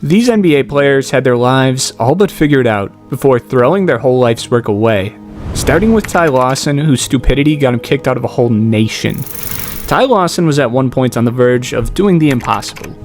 These NBA players had their lives all but figured out before throwing their whole life's work away. Starting with Ty Lawson, whose stupidity got him kicked out of a whole nation. Ty Lawson was at one point on the verge of doing the impossible.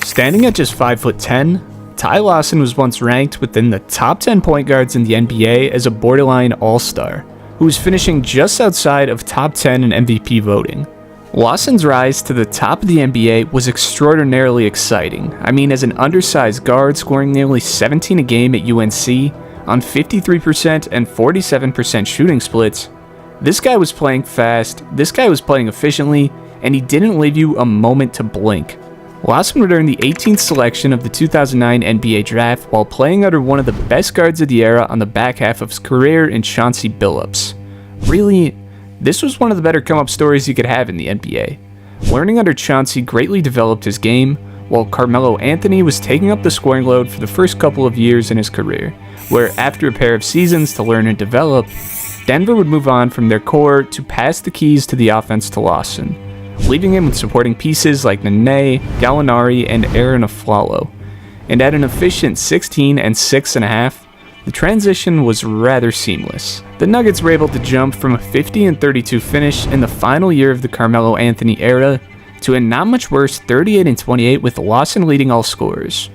Standing at just 5'10", Ty Lawson was once ranked within the top 10 point guards in the NBA as a borderline all-star, who was finishing just outside of top 10 in MVP voting. Lawson's rise to the top of the NBA was extraordinarily exciting. I mean, as an undersized guard scoring nearly 17 a game at UNC on 53% and 47% shooting splits, this guy was playing fast, this guy was playing efficiently, and he didn't leave you a moment to blink. Lawson would earn the 18th selection of the 2009 NBA draft while playing under one of the best guards of the era on the back half of his career in Chauncey Billups. Really, this was one of the better come-up stories you could have in the NBA. Learning under Chauncey greatly developed his game, while Carmelo Anthony was taking up the scoring load for the first couple of years in his career, where after a pair of seasons to learn and develop, Denver would move on from their core to pass the keys to the offense to Lawson, leaving him with supporting pieces like Nene, Gallinari, and Aaron Aflalo. And at an efficient 16 and 6.5, the transition was rather seamless. The Nuggets were able to jump from a 50 and 32 finish in the final year of the Carmelo Anthony era to a not much worse 38 and 28 with Lawson leading all scorers.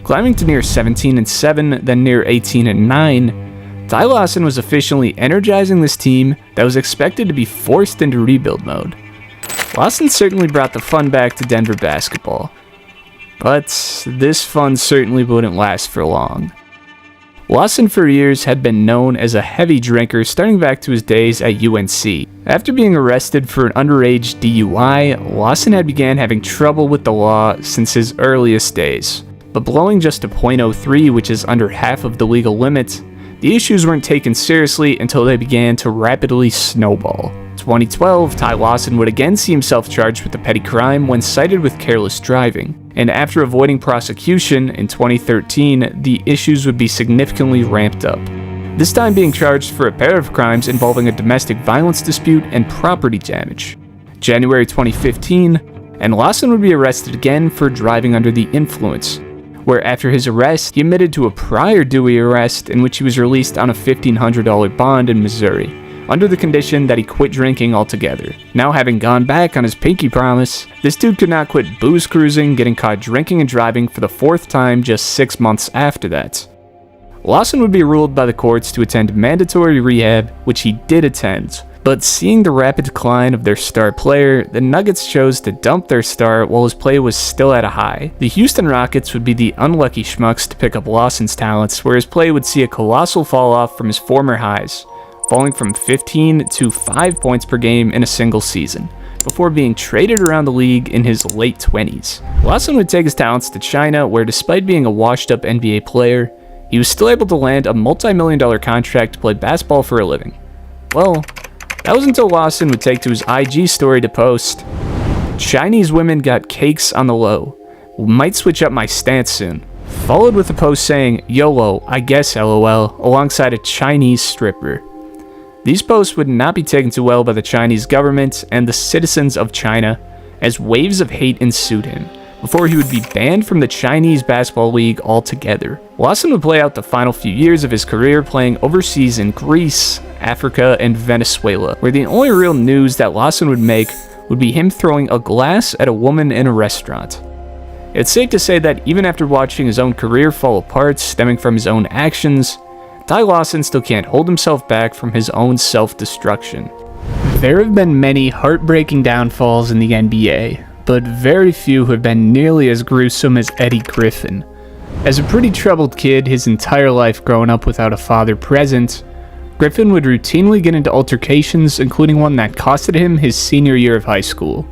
Climbing to near 17 and 7, then near 18 and 9, Ty Lawson was efficiently energizing this team that was expected to be forced into rebuild mode. Lawson certainly brought the fun back to Denver basketball, but this fun certainly wouldn't last for long. Lawson for years had been known as a heavy drinker starting back to his days at UNC. After being arrested for an underage DUI, Lawson had began having trouble with the law since his earliest days. But blowing just a .03, which is under half of the legal limit, the issues weren't taken seriously until they began to rapidly snowball. 2012, Ty Lawson would again see himself charged with a petty crime when cited with careless driving. And after avoiding prosecution in 2013, the issues would be significantly ramped up. This time being charged for a pair of crimes involving a domestic violence dispute and property damage. January 2015, and Lawson would be arrested again for driving under the influence, where after his arrest, he admitted to a prior Dewey arrest in which he was released on a $1,500 bond in Missouri, under the condition that he quit drinking altogether. Now having gone back on his pinky promise, this dude could not quit booze cruising, getting caught drinking and driving for the 4th time just 6 months after that. Lawson would be ruled by the courts to attend mandatory rehab, which he did attend. But seeing the rapid decline of their star player, the Nuggets chose to dump their star while his play was still at a high. The Houston Rockets would be the unlucky schmucks to pick up Lawson's talents, where his play would see a colossal fall off from his former highs, falling from 15 to 5 points per game in a single season, before being traded around the league in his late 20s. Lawson would take his talents to China, where despite being a washed-up NBA player, he was still able to land a multi-million-dollar contract to play basketball for a living. Well, that was until Lawson would take to his IG story to post, "Chinese women got cakes on the low. Might switch up my stance soon." Followed with a post saying, "YOLO, I guess LOL," alongside a Chinese stripper. These posts would not be taken too well by the Chinese government and the citizens of China, as waves of hate ensued him, before he would be banned from the Chinese Basketball League altogether. Lawson would play out the final few years of his career playing overseas in Greece, Africa, and Venezuela, where the only real news that Lawson would make would be him throwing a glass at a woman in a restaurant. It's safe to say that even after watching his own career fall apart stemming from his own actions, Ty Lawson still can't hold himself back from his own self-destruction. There have been many heartbreaking downfalls in the NBA, but very few have been nearly as gruesome as Eddie Griffin. As a pretty troubled kid his entire life growing up without a father present, Griffin would routinely get into altercations, including one that costed him his senior year of high school.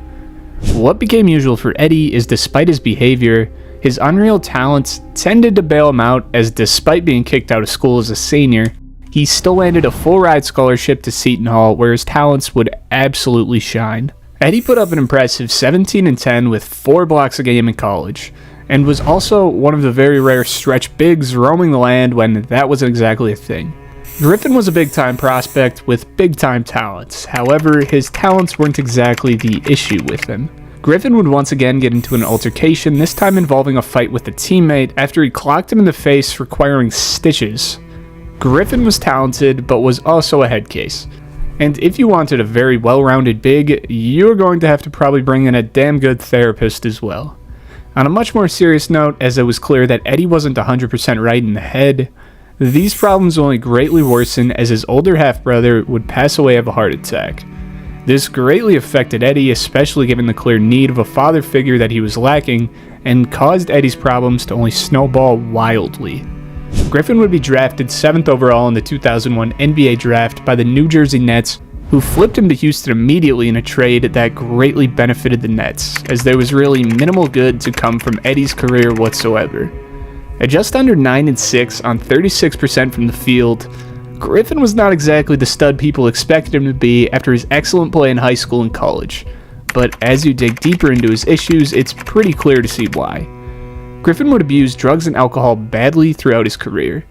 What became usual for Eddie is, despite his behavior, his unreal talents tended to bail him out, as despite being kicked out of school as a senior, he still landed a full-ride scholarship to Seton Hall, where his talents would absolutely shine. Eddie put up an impressive 17 and 10 with 4 blocks a game in college, and was also one of the very rare stretch bigs roaming the land when that wasn't exactly a thing. Griffin was a big-time prospect with big-time talents. However, his talents weren't exactly the issue with him. Griffin would once again get into an altercation, this time involving a fight with a teammate after he clocked him in the face, requiring stitches. Griffin was talented, but was also a head case. And if you wanted a very well-rounded big, you're going to have to probably bring in a damn good therapist as well. On a much more serious note, as it was clear that Eddie wasn't 100% right in the head, these problems only greatly worsened as his older half-brother would pass away of a heart attack. This greatly affected Eddie, especially given the clear need of a father figure that he was lacking, and caused Eddie's problems to only snowball wildly. Griffin would be drafted 7th overall in the 2001 NBA draft by the New Jersey Nets, who flipped him to Houston immediately in a trade that greatly benefited the Nets, as there was really minimal good to come from Eddie's career whatsoever. At just under 9-6 on 36% from the field, Griffin was not exactly the stud people expected him to be after his excellent play in high school and college, but as you dig deeper into his issues, it's pretty clear to see why. Griffin would abuse drugs and alcohol badly throughout his career.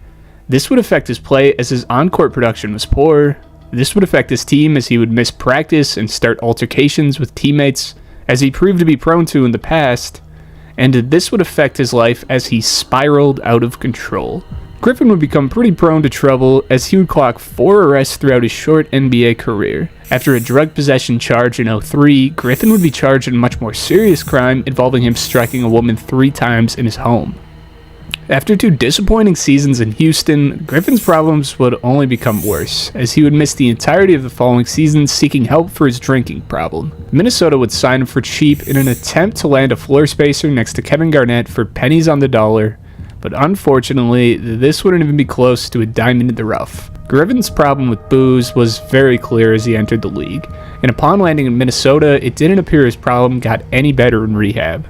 This would affect his play as his on-court production was poor. This would affect his team as he would miss practice and start altercations with teammates, as he proved to be prone to in the past, and this would affect his life as he spiraled out of control. Griffin would become pretty prone to trouble as he would clock 4 arrests throughout his short NBA career. After a drug possession charge in 2003, Griffin would be charged in a much more serious crime involving him striking a woman 3 times in his home. After 2 disappointing seasons in Houston, Griffin's problems would only become worse, as he would miss the entirety of the following season seeking help for his drinking problem. Minnesota would sign him for cheap in an attempt to land a floor spacer next to Kevin Garnett for pennies on the dollar, but unfortunately, this wouldn't even be close to a diamond in the rough. Griffin's problem with booze was very clear as he entered the league, and upon landing in Minnesota, it didn't appear his problem got any better in rehab.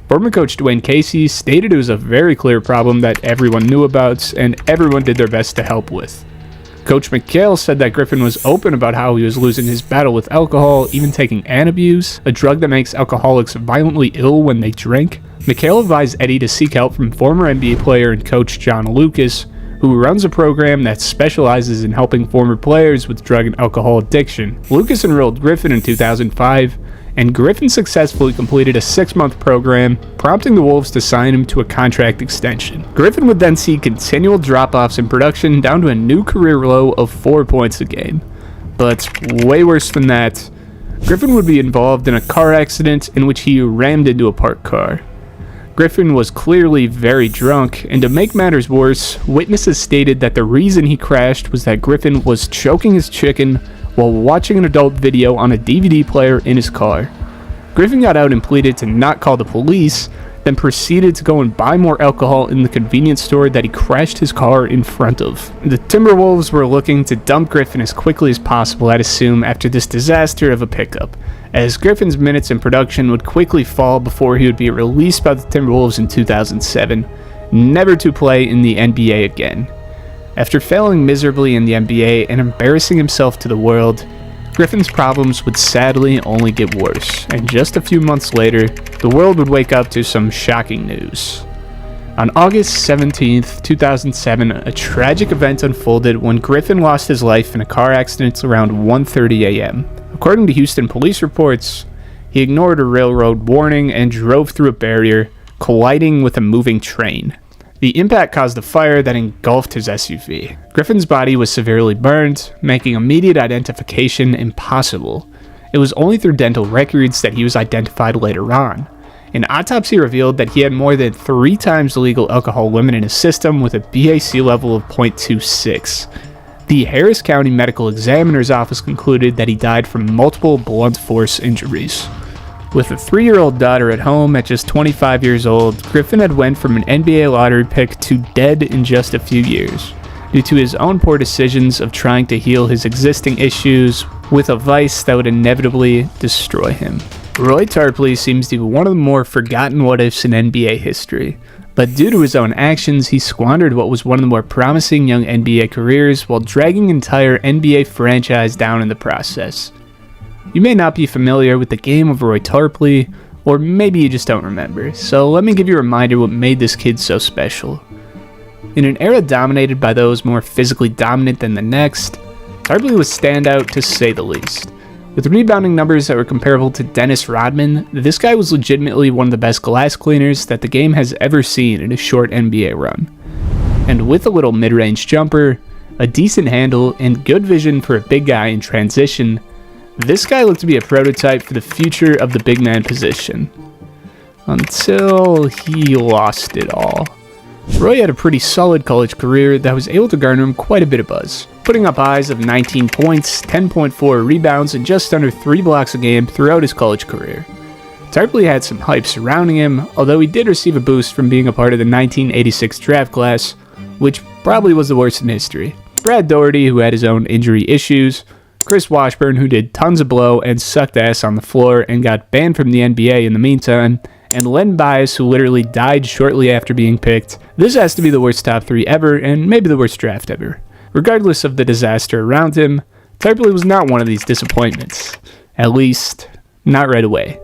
Former coach Dwayne Casey stated it was a very clear problem that everyone knew about and everyone did their best to help with. Coach McHale said that Griffin was open about how he was losing his battle with alcohol, even taking Antabuse, a drug that makes alcoholics violently ill when they drink. McHale advised Eddie to seek help from former NBA player and coach John Lucas, who runs a program that specializes in helping former players with drug and alcohol addiction. Lucas enrolled Griffin in 2005, and Griffin successfully completed a 6-month program, prompting the Wolves to sign him to a contract extension. Griffin would then see continual drop-offs in production down to a new career low of 4 points a game. But way worse than that, Griffin would be involved in a car accident in which he rammed into a parked car. Griffin was clearly very drunk, and to make matters worse, witnesses stated that the reason he crashed was that Griffin was choking his chicken while watching an adult video on a DVD player in his car. Griffin got out and pleaded to not call the police, then proceeded to go and buy more alcohol in the convenience store that he crashed his car in front of. The Timberwolves were looking to dump Griffin as quickly as possible, I'd assume, after this disaster of a pickup, as Griffin's minutes in production would quickly fall before he would be released by the Timberwolves in 2007, never to play in the NBA again. After failing miserably in the NBA and embarrassing himself to the world, Griffin's problems would sadly only get worse, and just a few months later, the world would wake up to some shocking news. On August 17, 2007, a tragic event unfolded when Griffin lost his life in a car accident around 1:30 a.m. According to Houston police reports, he ignored a railroad warning and drove through a barrier, colliding with a moving train. The impact caused a fire that engulfed his SUV. Griffin's body was severely burned, making immediate identification impossible. It was only through dental records that he was identified later on. An autopsy revealed that he had more than 3 times the legal alcohol limit in his system with a BAC level of 0.26. The Harris County Medical Examiner's Office concluded that he died from multiple blunt force injuries. With a 3-year-old daughter at home at just 25 years old, Griffin had went from an NBA lottery pick to dead in just a few years, due to his own poor decisions of trying to heal his existing issues with a vice that would inevitably destroy him. Roy Tarpley seems to be one of the more forgotten what-ifs in NBA history, but due to his own actions, he squandered what was one of the more promising young NBA careers while dragging an entire NBA franchise down in the process. You may not be familiar with the game of Roy Tarpley, or maybe you just don't remember, so let me give you a reminder what made this kid so special. In an era dominated by those more physically dominant than the next, Tarpley was standout to say the least. With rebounding numbers that were comparable to Dennis Rodman, this guy was legitimately one of the best glass cleaners that the game has ever seen in a short NBA run. And with a little mid-range jumper, a decent handle, and good vision for a big guy in transition, this guy looked to be a prototype for the future of the big man position. Until he lost it all. Roy had a pretty solid college career that was able to garner him quite a bit of buzz, putting up highs of 19 points, 10.4 rebounds, and just under 3 blocks a game throughout his college career. Tarpley had some hype surrounding him, although he did receive a boost from being a part of the 1986 draft class, which probably was the worst in history. Brad Daugherty, who had his own injury issues, Chris Washburn, who did tons of blow and sucked ass on the floor and got banned from the NBA in the meantime, and Len Bias, who literally died shortly after being picked. This has to be the worst top 3 ever, and maybe the worst draft ever. Regardless of the disaster around him, Tarpley was not one of these disappointments. At least, not right away.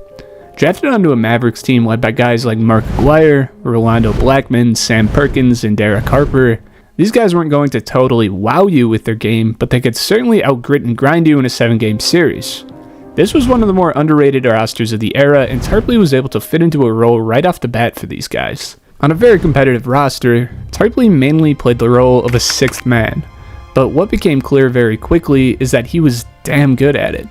Drafted onto a Mavericks team led by guys like Mark Aguirre, Rolando Blackman, Sam Perkins, and Derek Harper, these guys weren't going to totally wow you with their game, but they could certainly outgrit and grind you in a 7-game series. This was one of the more underrated rosters of the era, and Tarpley was able to fit into a role right off the bat for these guys. On a very competitive roster, Tarpley mainly played the role of a 6th man, but what became clear very quickly is that he was damn good at it.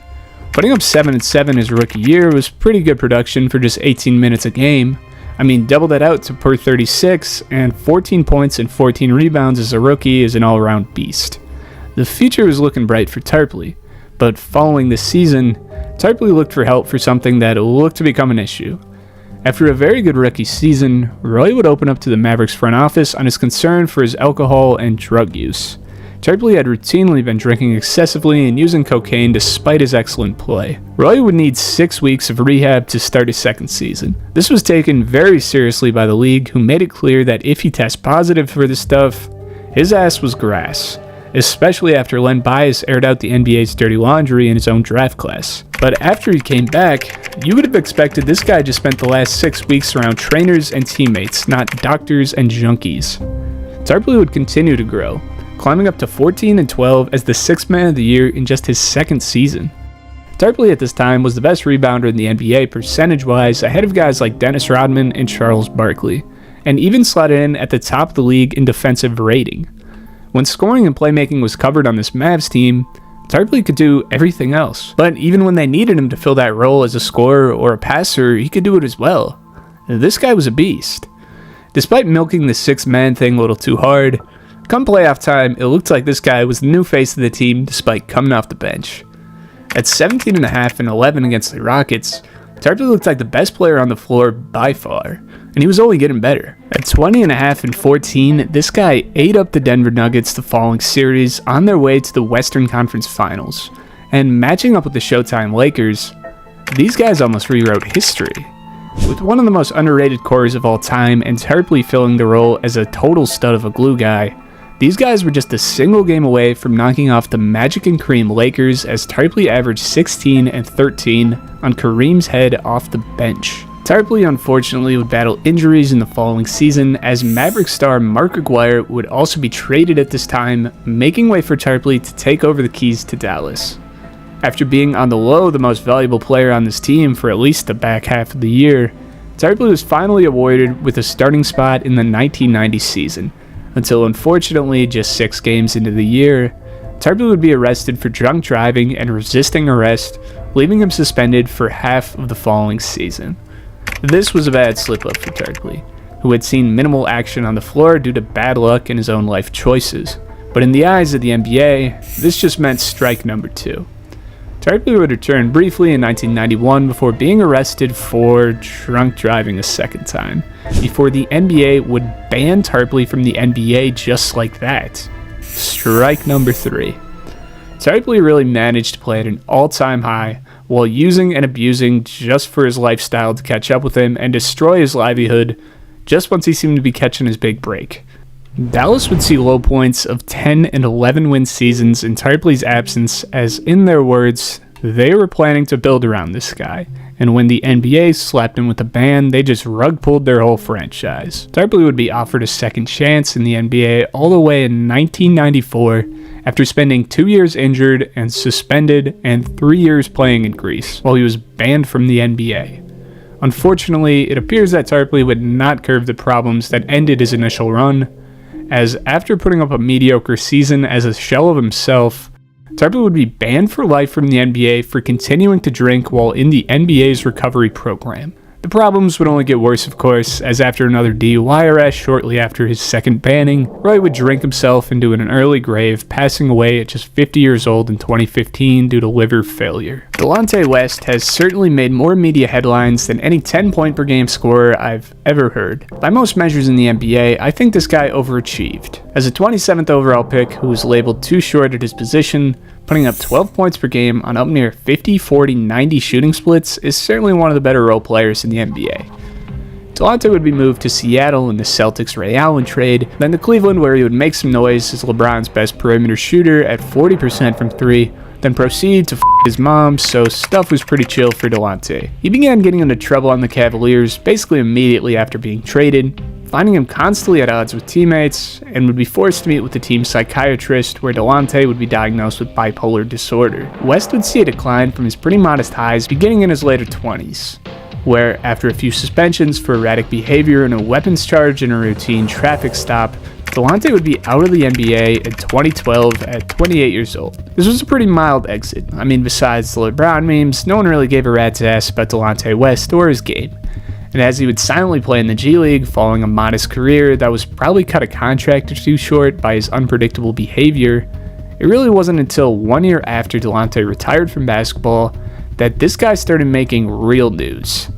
Putting up 7 and 7 his rookie year was pretty good production for just 18 minutes a game. I mean, double that out to per 36, and 14 points and 14 rebounds as a rookie is an all-around beast. The future was looking bright for Tarpley, but following this season, Tarpley looked for help for something that looked to become an issue. After a very good rookie season, Roy would open up to the Mavericks front office on his concern for his alcohol and drug use. Tarpley had routinely been drinking excessively and using cocaine despite his excellent play. Roy would need 6 weeks of rehab to start his second season. This was taken very seriously by the league, who made it clear that if he tests positive for this stuff, his ass was grass, especially after Len Bias aired out the NBA's dirty laundry in his own draft class. But after he came back, you would have expected this guy just spent the last 6 weeks around trainers and teammates, not doctors and junkies. Tarpley would continue to grow, climbing up to 14 and 12 as the 6th man of the year in just his second season. Tarpley at this time was the best rebounder in the NBA percentage-wise, ahead of guys like Dennis Rodman and Charles Barkley, and even slotted in at the top of the league in defensive rating. When scoring and playmaking was covered on this Mavs team, Tarpley could do everything else. But even when they needed him to fill that role as a scorer or a passer, he could do it as well. This guy was a beast. Despite milking the 6th man thing a little too hard, come playoff time, it looked like this guy was the new face of the team despite coming off the bench. At 17.5 and 11 against the Rockets, Tarpley looked like the best player on the floor by far, and he was only getting better. At 20.5 and 14, this guy ate up the Denver Nuggets the following series on their way to the Western Conference Finals, and matching up with the Showtime Lakers, these guys almost rewrote history. With one of the most underrated cores of all time and Tarpley filling the role as a total stud of a glue guy, these guys were just a single game away from knocking off the Magic and Kareem Lakers as Tarpley averaged 16 and 13 on Kareem's head off the bench. Tarpley unfortunately would battle injuries in the following season as Maverick star Mark Aguirre would also be traded at this time, making way for Tarpley to take over the keys to Dallas. After being on the low the most valuable player on this team for at least the back half of the year, Tarpley was finally awarded with a starting spot in the 1990 season, until unfortunately just 6 games into the year, Tarpley would be arrested for drunk driving and resisting arrest, leaving him suspended for half of the following season. This was a bad slip-up for Tarpley, who had seen minimal action on the floor due to bad luck in his own life choices, but in the eyes of the NBA, this just meant strike number 2. Tarpley would return briefly in 1991 before being arrested for drunk driving a second time, before the NBA would ban Tarpley from the NBA just like that. Strike number 3. Tarpley really managed to play at an all-time high while using and abusing just for his lifestyle to catch up with him and destroy his livelihood just once he seemed to be catching his big break. Dallas would see low points of 10 and 11 win seasons in Tarpley's absence, as in their words, they were planning to build around this guy, and when the NBA slapped him with a ban, they just rug pulled their whole franchise. Tarpley would be offered a second chance in the NBA all the way in 1994, after spending 2 years injured and suspended and 3 years playing in Greece while he was banned from the NBA. Unfortunately, it appears that Tarpley would not curb the problems that ended his initial run, as after putting up a mediocre season as a shell of himself, Tarpley would be banned for life from the NBA for continuing to drink while in the NBA's recovery program. The problems would only get worse, of course, as after another DUI arrest shortly after his second banning, Roy would drink himself into an early grave, passing away at just 50 years old in 2015 due to liver failure. Delonte West has certainly made more media headlines than any 10-point-per-game scorer I've ever heard. By most measures in the NBA, I think this guy overachieved. As a 27th overall pick who was labeled too short at his position, putting up 12 points per game on up near 50, 40, 90 shooting splits is certainly one of the better role players in the NBA. Delonte would be moved to Seattle in the Celtics Ray Allen trade, then to Cleveland where he would make some noise as LeBron's best perimeter shooter at 40% from 3, then proceed to his mom, so stuff was pretty chill for Delonte. He began getting into trouble on the Cavaliers basically immediately after being traded, finding him constantly at odds with teammates, and would be forced to meet with the team's psychiatrist where Delonte would be diagnosed with bipolar disorder. West would see a decline from his pretty modest highs beginning in his later 20s, where after a few suspensions for erratic behavior and a weapons charge and a routine traffic stop, Delonte would be out of the NBA in 2012 at 28 years old. This was a pretty mild exit. I mean, besides the LeBron memes, no one really gave a rat's ass about Delonte West or his game. And as he would silently play in the G League following a modest career that was probably cut a contract or two short by his unpredictable behavior, it really wasn't until 1 year after Delonte retired from basketball that this guy started making real news.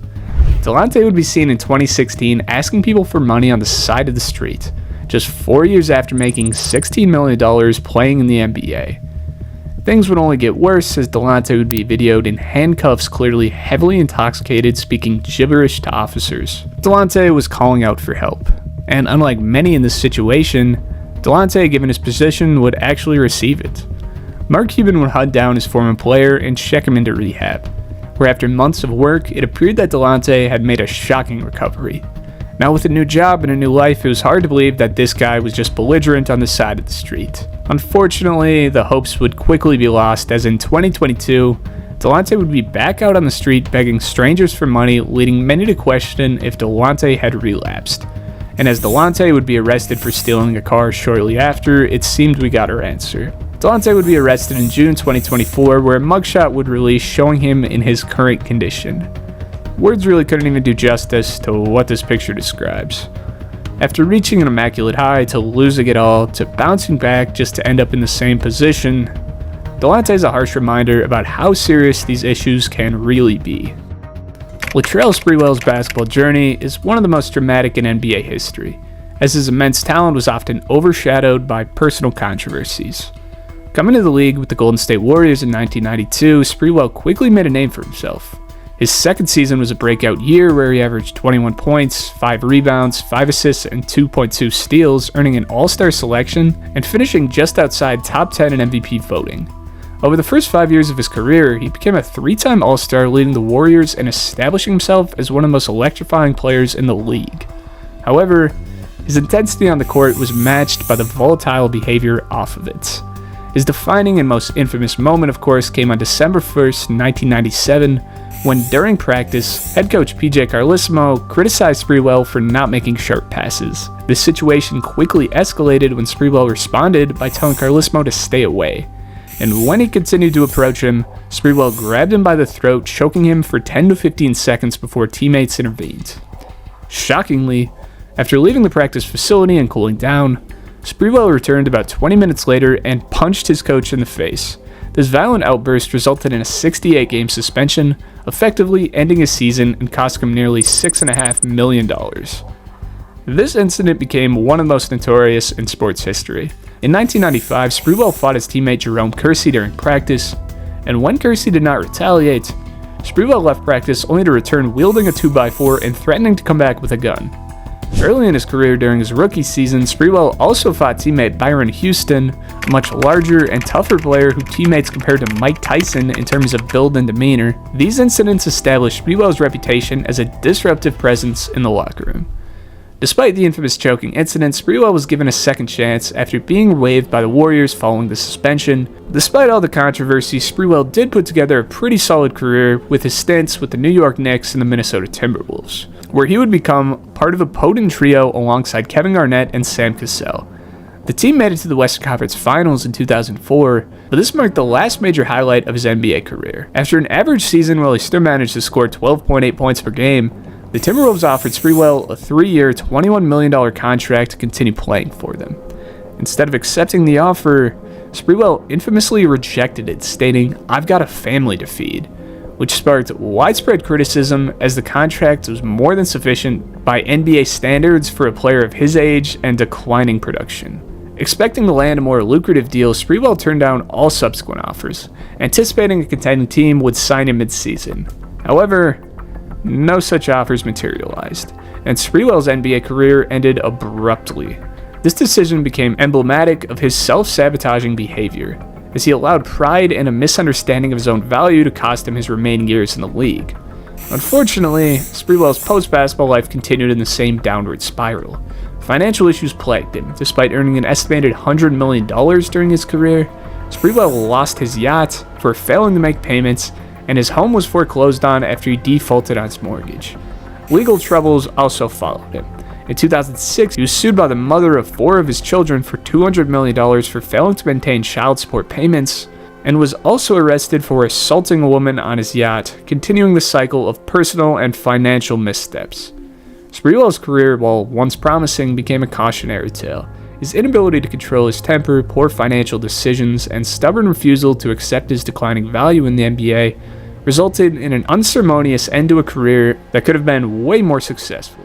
Delonte would be seen in 2016 asking people for money on the side of the street, just 4 years after making $16 million playing in the NBA. Things would only get worse as Delonte would be videoed in handcuffs, clearly heavily intoxicated, speaking gibberish to officers. Delonte was calling out for help, and unlike many in this situation, Delonte, given his position, would actually receive it. Mark Cuban would hunt down his former player and check him into rehab, where after months of work, it appeared that Delonte had made a shocking recovery. Now with a new job and a new life, it was hard to believe that this guy was just belligerent on the side of the street. Unfortunately, the hopes would quickly be lost as in 2022, Delonte would be back out on the street begging strangers for money, leading many to question if Delonte had relapsed. And as Delonte would be arrested for stealing a car shortly after, it seemed we got our answer. Delonte would be arrested in June 2024, where a mugshot would release showing him in his current condition. Words really couldn't even do justice to what this picture describes. After reaching an immaculate high to losing it all to bouncing back just to end up in the same position, Delonte is a harsh reminder about how serious these issues can really be. Latrell Sprewell's basketball journey is one of the most dramatic in NBA history, as his immense talent was often overshadowed by personal controversies. Coming to the league with the Golden State Warriors in 1992, Sprewell quickly made a name for himself. His second season was a breakout year where he averaged 21 points, 5 rebounds, 5 assists, and 2.2 steals, earning an all-star selection and finishing just outside top 10 in MVP voting. Over the first 5 years of his career, he became a 3-time All-Star, leading the Warriors and establishing himself as one of the most electrifying players in the league. However, his intensity on the court was matched by the volatile behavior off of it. His defining and most infamous moment, of course, came on December 1st, 1997, when during practice, head coach PJ Carlesimo criticized Sprewell for not making sharp passes. This situation quickly escalated when Sprewell responded by telling Carlesimo to stay away. And when he continued to approach him, Sprewell grabbed him by the throat, choking him for 10 to 15 seconds before teammates intervened. Shockingly, after leaving the practice facility and cooling down, Sprewell returned about 20 minutes later and punched his coach in the face. This violent outburst resulted in a 68-game suspension, effectively ending his season and costing him nearly $6.5 million. This incident became one of the most notorious in sports history. In 1995, Sprewell fought his teammate Jerome Kersey during practice, and when Kersey did not retaliate, Sprewell left practice only to return wielding a 2x4 and threatening to come back with a gun. Early in his career during his rookie season, Sprewell also fought teammate Byron Houston, a much larger and tougher player who teammates compared to Mike Tyson in terms of build and demeanor. These incidents established Sprewell's reputation as a disruptive presence in the locker room. Despite the infamous choking incident, Sprewell was given a second chance after being waived by the Warriors following the suspension. Despite all the controversy, Sprewell did put together a pretty solid career with his stints with the New York Knicks and the Minnesota Timberwolves, where he would become part of a potent trio alongside Kevin Garnett and Sam Cassell. The team made it to the Western Conference Finals in 2004, but this marked the last major highlight of his NBA career. After an average season where he still managed to score 12.8 points per game, the Timberwolves offered Sprewell a 3-year, $21 million contract to continue playing for them. Instead of accepting the offer, Sprewell infamously rejected it, stating, "I've got a family to feed," which sparked widespread criticism as the contract was more than sufficient by NBA standards for a player of his age and declining production. Expecting to land a more lucrative deal, Sprewell turned down all subsequent offers, anticipating a contending team would sign him mid-season. However, no such offers materialized, and Sprewell's NBA career ended abruptly. This decision became emblematic of his self-sabotaging behavior, as he allowed pride and a misunderstanding of his own value to cost him his remaining years in the league. Unfortunately, Sprewell's post-basketball life continued in the same downward spiral. Financial issues plagued him. Despite earning an estimated $100 million during his career, Sprewell lost his yacht for failing to make payments, and his home was foreclosed on after he defaulted on his mortgage. Legal troubles also followed him. In 2006, he was sued by the mother of 4 of his children for $200 million for failing to maintain child support payments, and was also arrested for assaulting a woman on his yacht, continuing the cycle of personal and financial missteps. Sprewell's career, while once promising, became a cautionary tale. His inability to control his temper, poor financial decisions, and stubborn refusal to accept his declining value in the NBA resulted in an unceremonious end to a career that could have been way more successful.